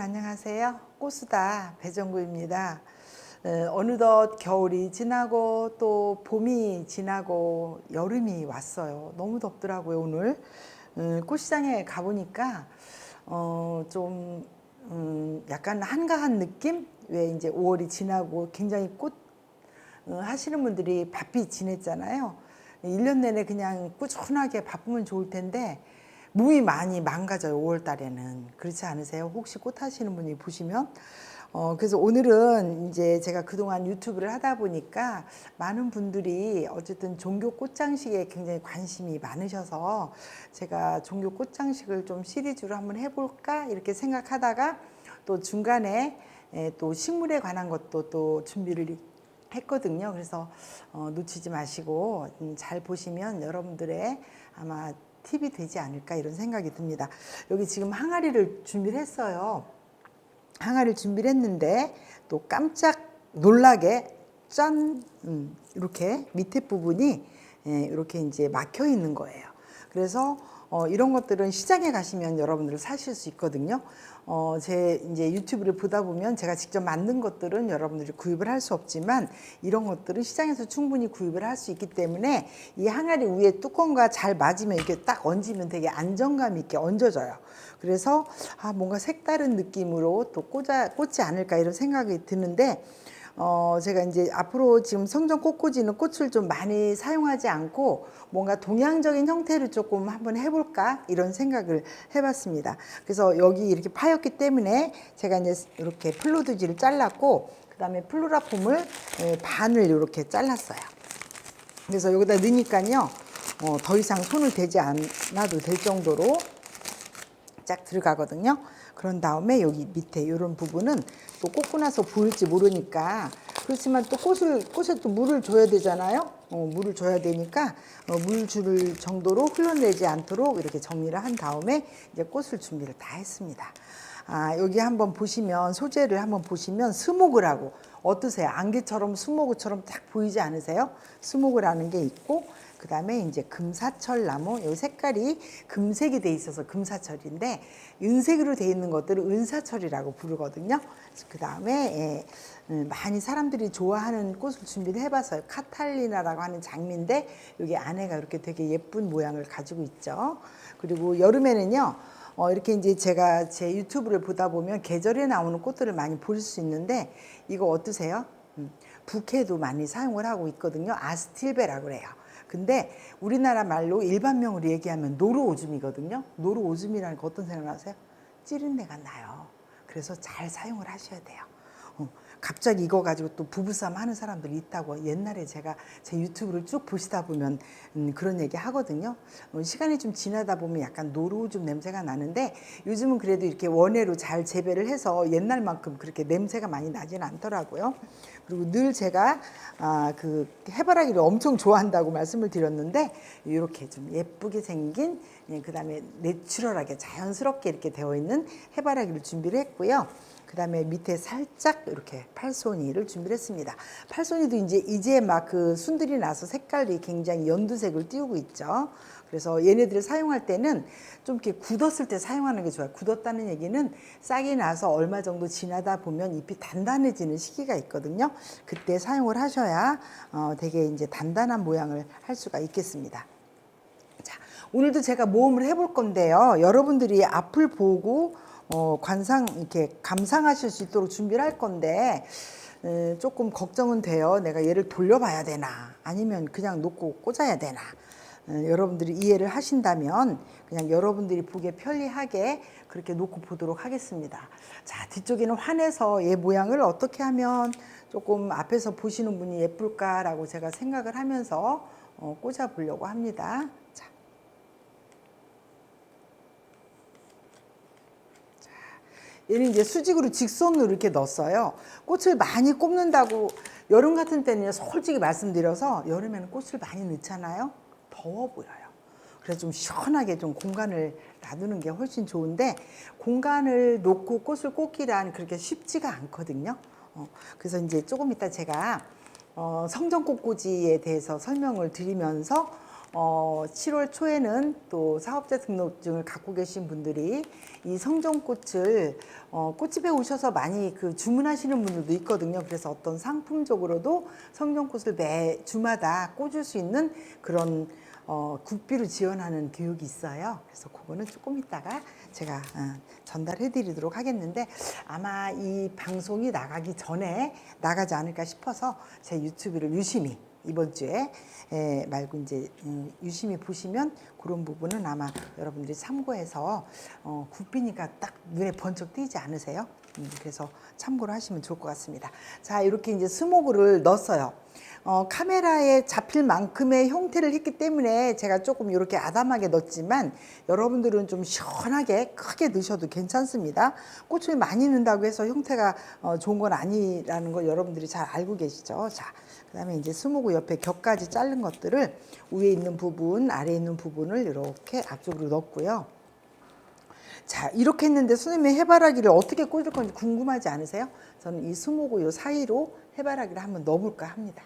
안녕하세요. 꽃수다 배정구입니다. 어느덧 겨울이 지나고 또 봄이 지나고 여름이 왔어요. 너무 덥더라고요, 오늘. 꽃시장에 가보니까 좀 약간 한가한 느낌? 왜 이제 5월이 지나고 굉장히 꽃 하시는 분들이 바삐 지냈잖아요. 1년 내내 그냥 꾸준하게 바쁘면 좋을 텐데 몸이 많이 망가져요, 5월 달에는. 그렇지 않으세요? 혹시 꽃 하시는 분이 보시면? 그래서 오늘은 이제 제가 그동안 유튜브를 하다 보니까 많은 분들이 어쨌든 종교 꽃장식에 굉장히 관심이 많으셔서 제가 종교 꽃장식을 좀 시리즈로 한번 해볼까 이렇게 생각하다가 또 중간에 또 식물에 관한 것도 또 준비를 했거든요. 그래서 놓치지 마시고 잘 보시면 여러분들의 아마 팁이 되지 않을까 이런 생각이 듭니다. 여기 지금 항아리를 준비를 했어요. 항아리를 준비를 했는데 또 깜짝 놀라게 짠 이렇게 밑에 부분이 이렇게 이제 막혀 있는 거예요. 그래서 이런 것들은 시장에 가시면 여러분들 사실 수 있거든요. 제 이제 유튜브를 보다 보면 제가 직접 만든 것들은 여러분들이 구입을 할 수 없지만 이런 것들은 시장에서 충분히 구입을 할 수 있기 때문에 이 항아리 위에 뚜껑과 잘 맞으면 이렇게 딱 얹으면 되게 안정감 있게 얹어져요. 그래서 뭔가 색다른 느낌으로 또 꽂지 않을까 이런 생각이 드는데 제가 이제 앞으로 지금 성전 꽃꽂이는 꽃을 좀 많이 사용하지 않고 뭔가 동양적인 형태를 조금 한번 해볼까 이런 생각을 해봤습니다. 그래서 여기 이렇게 파였기 때문에 제가 이제 이렇게 플로드지를 잘랐고 그 다음에 플로라폼을 반을 이렇게 잘랐어요. 그래서 여기다 넣으니까요 더 이상 손을 대지 않아도 될 정도로 쫙 들어가거든요. 그런 다음에 여기 밑에 이런 부분은 또 꽂고 나서 보일지 모르니까 그렇지만 또 꽃에 또 물을 줘야 되잖아요. 물을 줘야 되니까 물 줄 정도로 흘러내지 않도록 이렇게 정리를 한 다음에 이제 꽃을 준비를 다 했습니다. 여기 한번 보시면 소재를 한번 보시면 스모그를 하고 어떠세요? 안개처럼 스모그처럼 딱 보이지 않으세요? 스모그라는 게 있고 그 다음에 이제 금사철 나무, 이 색깔이 금색이 돼 있어서 금사철인데 은색으로 돼 있는 것들을 은사철이라고 부르거든요. 그 다음에 많이 사람들이 좋아하는 꽃을 준비를 해봤어요. 카탈리나라고 하는 장미인데 여기 안에가 이렇게 되게 예쁜 모양을 가지고 있죠. 그리고 여름에는요. 이렇게 이제 제가 제 유튜브를 보다 보면 계절에 나오는 꽃들을 많이 볼 수 있는데 이거 어떠세요? 부케도 많이 사용을 하고 있거든요. 아스틸베라고 그래요. 근데 우리나라 말로 일반명으로 얘기하면 노루오줌이거든요. 노루오줌이라는 거 어떤 생각나세요? 찌른내가 나요. 그래서 잘 사용을 하셔야 돼요. 갑자기 이거 가지고 또 부부싸움 하는 사람들이 있다고 옛날에 제가 제 유튜브를 쭉 보시다 보면 그런 얘기 하거든요. 시간이 좀 지나다 보면 약간 노루오줌 냄새가 나는데 요즘은 그래도 이렇게 원예로 잘 재배를 해서 옛날만큼 그렇게 냄새가 많이 나지는 않더라고요. 그리고 늘 제가 그 해바라기를 엄청 좋아한다고 말씀을 드렸는데 이렇게 좀 예쁘게 생긴 그 다음에 내추럴하게 자연스럽게 이렇게 되어 있는 해바라기를 준비를 했고요. 그 다음에 밑에 살짝 이렇게 팔손이를 준비를 했습니다. 팔손이도 이제 막 그 순들이 나서 색깔이 굉장히 연두색을 띄우고 있죠. 그래서 얘네들을 사용할 때는 좀 이렇게 굳었을 때 사용하는 게 좋아요. 굳었다는 얘기는 싹이 나서 얼마 정도 지나다 보면 잎이 단단해지는 시기가 있거든요. 그때 사용을 하셔야 되게 이제 단단한 모양을 할 수가 있겠습니다. 자, 오늘도 제가 모험을 해볼 건데요. 여러분들이 앞을 보고 이렇게 감상하실 수 있도록 준비를 할 건데 조금 걱정은 돼요. 내가 얘를 돌려봐야 되나 아니면 그냥 놓고 꽂아야 되나. 여러분들이 이해를 하신다면 그냥 여러분들이 보기에 편리하게 그렇게 놓고 보도록 하겠습니다. 자, 뒤쪽에는 환해서 얘 모양을 어떻게 하면 조금 앞에서 보시는 분이 예쁠까라고 제가 생각을 하면서 꽂아 보려고 합니다. 자. 얘는 이제 수직으로 직선으로 이렇게 넣었어요. 꽃을 많이 꼽는다고 여름 같은 때는 솔직히 말씀드려서 여름에는 꽃을 많이 넣잖아요. 더워 보여요. 그래서 좀 시원하게 좀 공간을 놔두는 게 훨씬 좋은데 공간을 놓고 꽃을 꽂기란 그렇게 쉽지가 않거든요. 그래서 이제 조금 이따 제가 성전 꽃꽂이에 대해서 설명을 드리면서 7월 초에는 또 사업자 등록증을 갖고 계신 분들이 이 성전꽃을 꽃집에 오셔서 많이 그 주문하시는 분들도 있거든요. 그래서 어떤 상품적으로도 성전꽃을 매 주마다 꽂을 수 있는 그런 국비로 지원하는 교육이 있어요. 그래서 그거는 조금 이따가 제가 전달해 드리도록 하겠는데, 아마 이 방송이 나가기 전에 나가지 않을까 싶어서 제 유튜브를 유심히 이번 주에 말고 이제 유심히 보시면 그런 부분은 아마 여러분들이 참고해서 국비니까 딱 눈에 번쩍 띄지 않으세요? 그래서 참고를 하시면 좋을 것 같습니다. 자, 이렇게 이제 스모그를 넣었어요. 카메라에 잡힐 만큼의 형태를 했기 때문에 제가 조금 이렇게 아담하게 넣었지만, 여러분들은 좀 시원하게 크게 넣으셔도 괜찮습니다. 꽃을 많이 넣는다고 해서 형태가 좋은 건 아니라는 걸 여러분들이 잘 알고 계시죠. 자, 그 다음에 이제 스모그 옆에 겹까지 자른 것들을 위에 있는 부분, 아래에 있는 부분을 이렇게 앞쪽으로 넣었고요. 자, 이렇게 했는데 선생님의 해바라기를 어떻게 꽂을 건지 궁금하지 않으세요? 저는 이 스모그 요 사이로 해바라기를 한번 넣어볼까 합니다.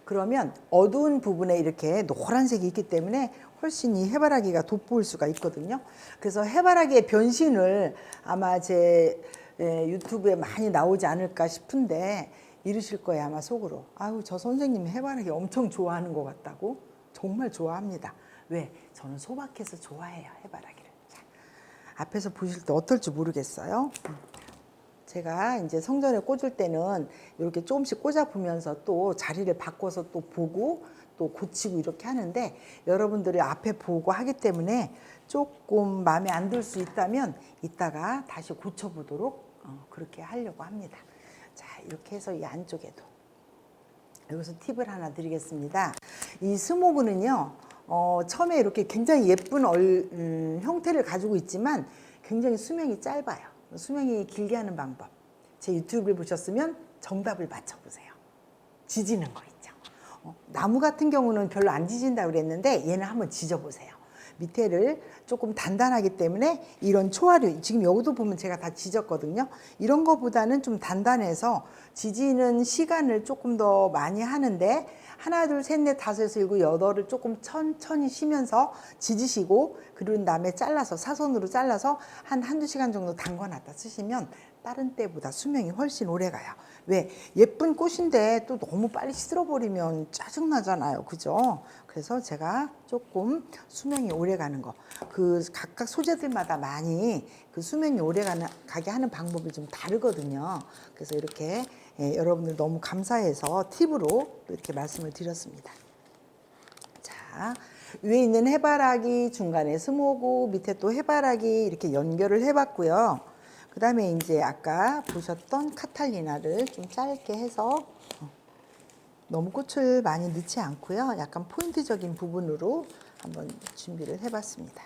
그러면 어두운 부분에 이렇게 노란색이 있기 때문에 훨씬 이 해바라기가 돋보일 수가 있거든요. 그래서 해바라기의 변신을 아마 제 유튜브에 많이 나오지 않을까 싶은데, 이러실 거예요, 아마 속으로. 아유, 저 선생님 해바라기 엄청 좋아하는 것 같다고. 정말 좋아합니다. 왜? 저는 소박해서 좋아해요, 해바라기를. 자, 앞에서 보실 때 어떨지 모르겠어요. 제가 이제 성전에 꽂을 때는 이렇게 조금씩 꽂아 보면서 또 자리를 바꿔서 또 보고 또 고치고 이렇게 하는데, 여러분들이 앞에 보고 하기 때문에 조금 마음에 안 들 수 있다면 이따가 다시 고쳐보도록 그렇게 하려고 합니다. 자, 이렇게 해서 이 안쪽에도 여기서 팁을 하나 드리겠습니다. 이 스모그는요, 처음에 이렇게 굉장히 예쁜 형태를 가지고 있지만 굉장히 수명이 짧아요. 수명이 길게 하는 방법, 제 유튜브를 보셨으면 정답을 맞춰보세요. 지지는 거 있죠. 나무 같은 경우는 별로 안 지진다고 그랬는데 얘는 한번 지져보세요. 밑에를 조금 단단하기 때문에 이런 초화류, 지금 여기도 보면 제가 다 지졌거든요. 이런 거보다는 좀 단단해서 지지는 시간을 조금 더 많이 하는데, 하나, 둘, 셋, 넷, 다섯, 여섯, 일곱, 여덟을 조금 천천히 쉬면서 지지시고, 그런 다음에 잘라서 사선으로 잘라서 한두 시간 정도 담궈놨다 쓰시면 다른 때보다 수명이 훨씬 오래 가요. 왜? 예쁜 꽃인데 또 너무 빨리 시들어버리면 짜증나잖아요. 그죠? 그래서 제가 조금 수명이 오래 가는 거, 그 각각 소재들마다 많이 그 수명이 오래 가게 하는 방법이 좀 다르거든요. 그래서 이렇게 여러분들 너무 감사해서 팁으로 이렇게 말씀을 드렸습니다. 자, 위에 있는 해바라기, 중간에 스모그, 밑에 또 해바라기 이렇게 연결을 해봤고요. 그 다음에 이제 아까 보셨던 카탈리나를 좀 짧게 해서, 너무 꽃을 많이 넣지 않고요. 약간 포인트적인 부분으로 한번 준비를 해봤습니다.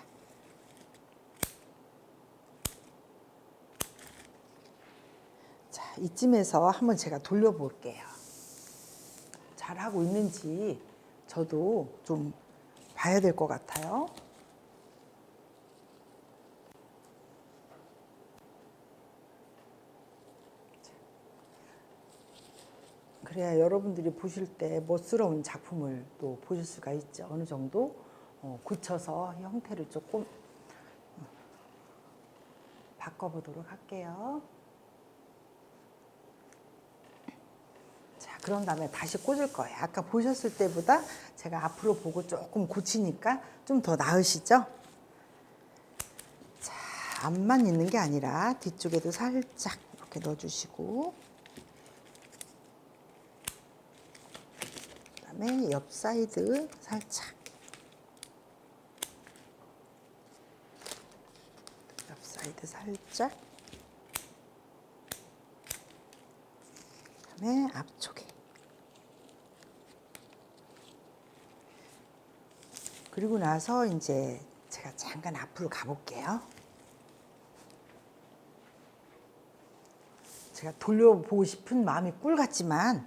자, 이쯤에서 한번 제가 돌려볼게요. 잘하고 있는지 저도 좀 봐야 될 것 같아요. 그래야 여러분들이 보실 때 멋스러운 작품을 또 보실 수가 있죠. 어느 정도 고쳐서 형태를 조금 바꿔보도록 할게요. 자, 그런 다음에 다시 꽂을 거예요. 아까 보셨을 때보다 제가 앞으로 보고 조금 고치니까 좀 더 나으시죠? 자, 앞만 있는 게 아니라 뒤쪽에도 살짝 이렇게 넣어주시고, 그다음에 옆 사이드 살짝, 옆 사이드 살짝, 그다음에 앞쪽에. 그리고 나서 이제 제가 잠깐 앞으로 가볼게요. 제가 돌려보고 싶은 마음이 꿀 같지만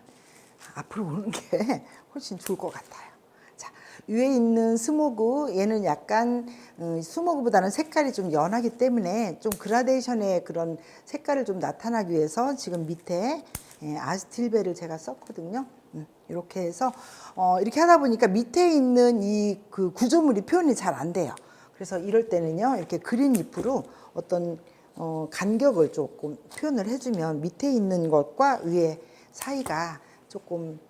앞으로 오는 게 훨씬 좋을 것 같아요. 자, 위에 있는 스모그, 얘는 약간 스모그보다는 색깔이 좀 연하기 때문에 좀 그라데이션의 그런 색깔을 좀 나타나기 위해서 지금 밑에 아스틸베를 제가 썼거든요. 이렇게 해서 이렇게 하다 보니까 밑에 있는 이 그 구조물이 표현이 잘 안 돼요. 그래서 이럴 때는요, 이렇게 그린 잎으로 어떤 간격을 조금 표현을 해주면 밑에 있는 것과 위에 사이가 조금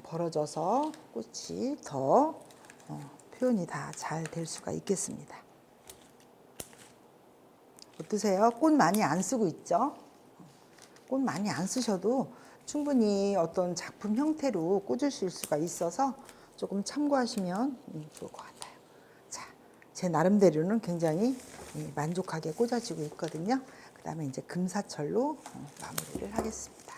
벌어져서 꽃이 더 표현이 다 잘 될 수가 있겠습니다. 어떠세요? 꽃 많이 안 쓰고 있죠? 꽃 많이 안 쓰셔도 충분히 어떤 작품 형태로 꽂으실 수가 있어서 조금 참고하시면 좋을 것 같아요. 자, 제 나름대로는 굉장히 만족하게 꽂아지고 있거든요. 그 다음에 이제 금사철로 마무리를 하겠습니다.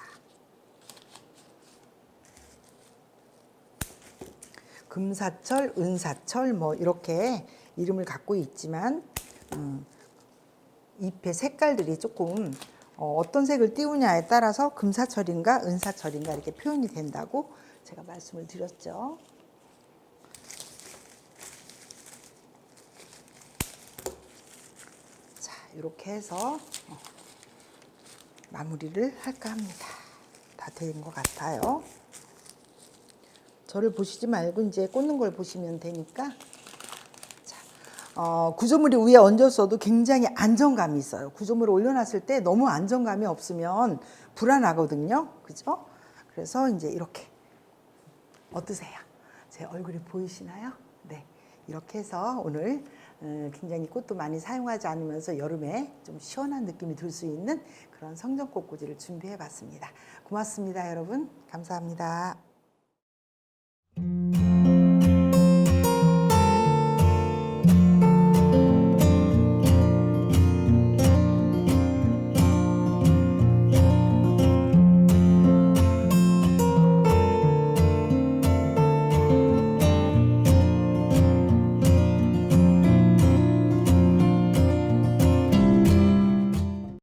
금사철, 은사철 뭐 이렇게 이름을 갖고 있지만 잎의 색깔들이 조금 어떤 색을 띄우냐에 따라서 금사철인가 은사철인가 이렇게 표현이 된다고 제가 말씀을 드렸죠. 자, 이렇게 해서 마무리를 할까 합니다. 다 된 것 같아요. 저를 보시지 말고 이제 꽂는 걸 보시면 되니까. 구조물이 위에 얹었어도 굉장히 안정감이 있어요. 구조물을 올려놨을 때 너무 안정감이 없으면 불안하거든요. 그죠? 그래서 이제 이렇게. 어떠세요? 제 얼굴이 보이시나요? 네. 이렇게 해서 오늘 굉장히 꽃도 많이 사용하지 않으면서 여름에 좀 시원한 느낌이 들 수 있는 그런 성전꽃꽂이를 준비해 봤습니다. 고맙습니다, 여러분. 감사합니다.